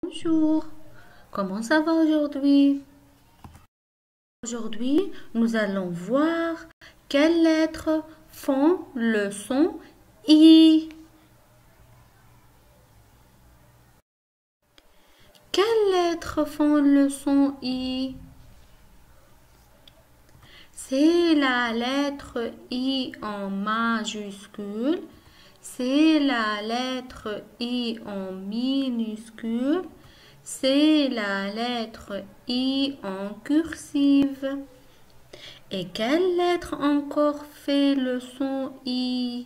Bonjour, comment ça va aujourd'hui? Aujourd'hui, nous allons voir quelles lettres font le son I. Quelles lettres font le son I? C'est la lettre I en majuscule, c'est la lettre I en minuscule, c'est la lettre I en cursive. Et quelle lettre encore fait le son I?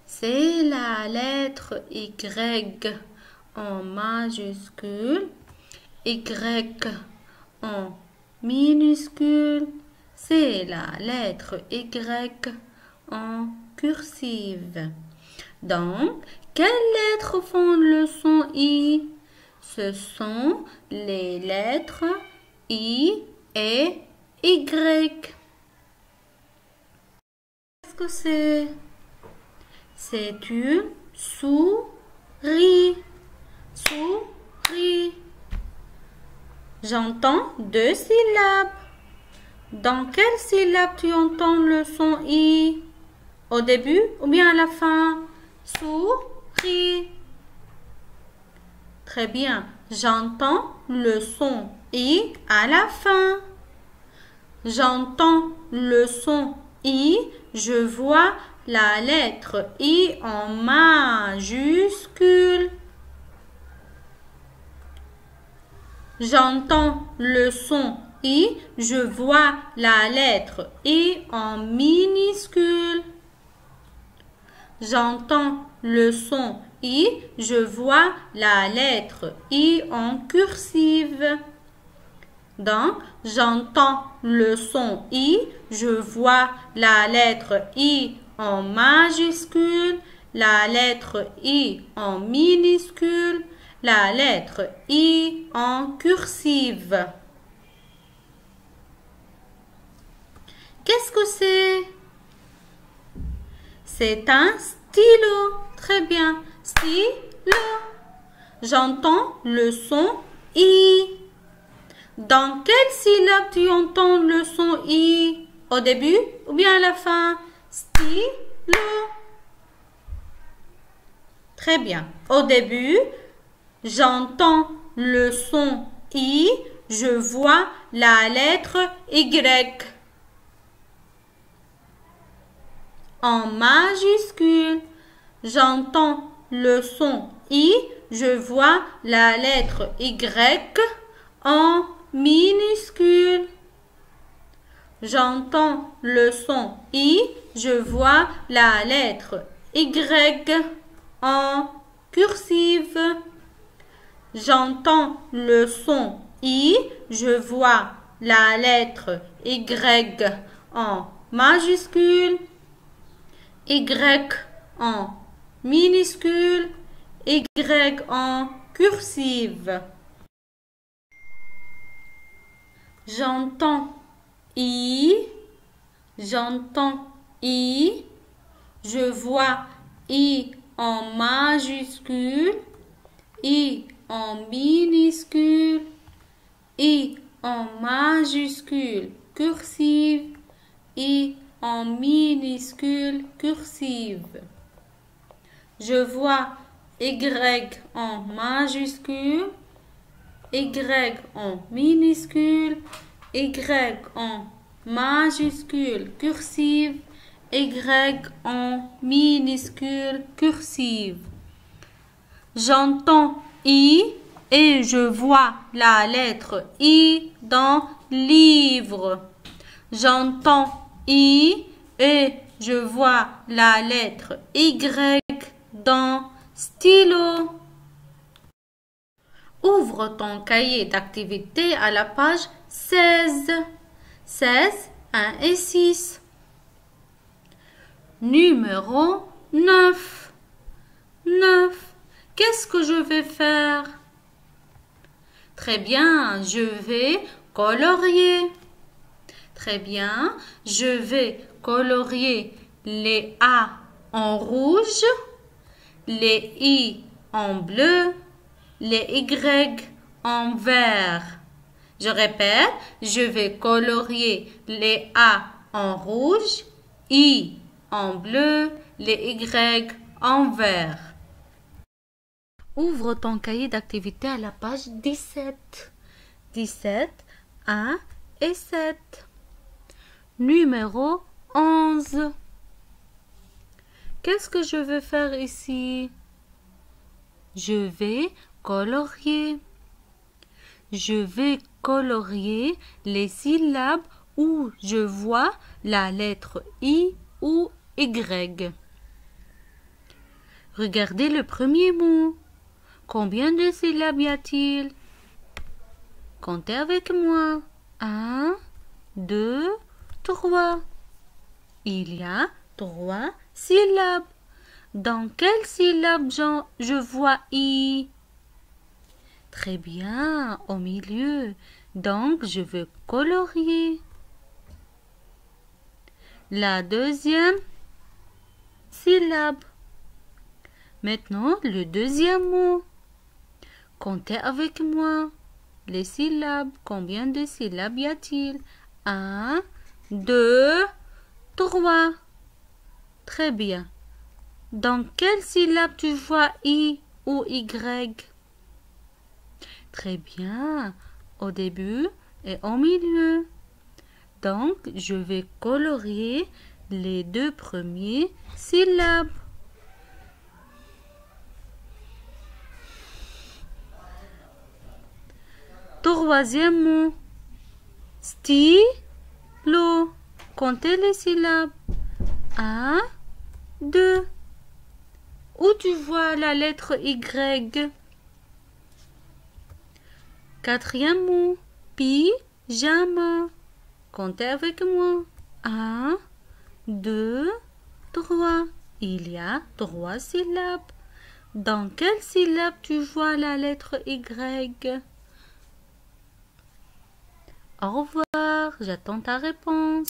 C'est la lettre Y en majuscule, Y en minuscule, c'est la lettre Y en cursive. Donc, quelles lettres font le son I? Ce sont les lettres I et Y. Qu'est-ce que c'est? C'est une souris. Souris. J'entends deux syllabes. Dans quelle syllabe tu entends le son I? Au début ou bien à la fin? Souris. Très bien. J'entends le son I à la fin. J'entends le son I. Je vois la lettre I en majuscule. J'entends le son I. Je vois la lettre I en minuscule. J'entends le son I. Je vois la lettre I en cursive. Donc, j'entends le son I. Je vois la lettre I en majuscule, la lettre I en minuscule, la lettre I en cursive. Qu'est-ce que c'est? C'est un stylo. Très bien. Stylo. J'entends le son I. Dans quelle syllabe tu entends le son I? Au début ou bien à la fin? Stylo. Très bien. Au début, j'entends le son I. Je vois la lettre Y. En majuscule, j'entends le son I. Je vois la lettre Y en minuscule. J'entends le son I. Je vois la lettre Y en cursive. J'entends le son I. Je vois la lettre Y en majuscule, Y en minuscule, Y en cursive. J'entends I, j'entends I, je vois I en majuscule, I en minuscule, I en majuscule cursive, I en minuscule cursive. Je vois Y en majuscule, Y en minuscule, Y en majuscule cursive, Y en minuscule cursive. J'entends I et je vois la lettre I dans livre. J'entends I et je vois la lettre Y dans stylo. Ouvre ton cahier d'activité à la page 16. 16, 1 et 6. Numéro 9. 9. Qu'est-ce que je vais faire? Très bien, je vais colorier. Très bien, je vais colorier les A en rouge, les I en bleu, les Y en vert. Je répète, je vais colorier les A en rouge, I en bleu, les Y en vert. Ouvre ton cahier d'activité à la page 17. 17, 1 et 7. Numéro 11. Qu'est-ce que je veux faire ici? Je vais colorier. Je vais colorier les syllabes où je vois la lettre I ou Y. Regardez le premier mot. Combien de syllabes y a-t-il? Comptez avec moi. 1, 2, 3. Il y a 3 syllabes. Dans quelle syllabe je vois I? Très bien, au milieu. Donc, je veux colorier. La deuxième syllabe. Maintenant, le deuxième mot. Comptez avec moi. Les syllabes. Combien de syllabes y a-t-il? 1, 2, 3. Très bien. Dans quelle syllabe tu vois I ou Y? Très bien. Au début et au milieu. Donc, je vais colorier les 2 premiers syllabes. Troisième mot. Stylo. Comptez les syllabes. 1, 2. Où tu vois la lettre Y? Quatrième mot. Pyjama. Comptez avec moi. 1, 2, 3. Il y a 3 syllabes. Dans quelle syllabe tu vois la lettre Y? Au revoir, j'attends ta réponse.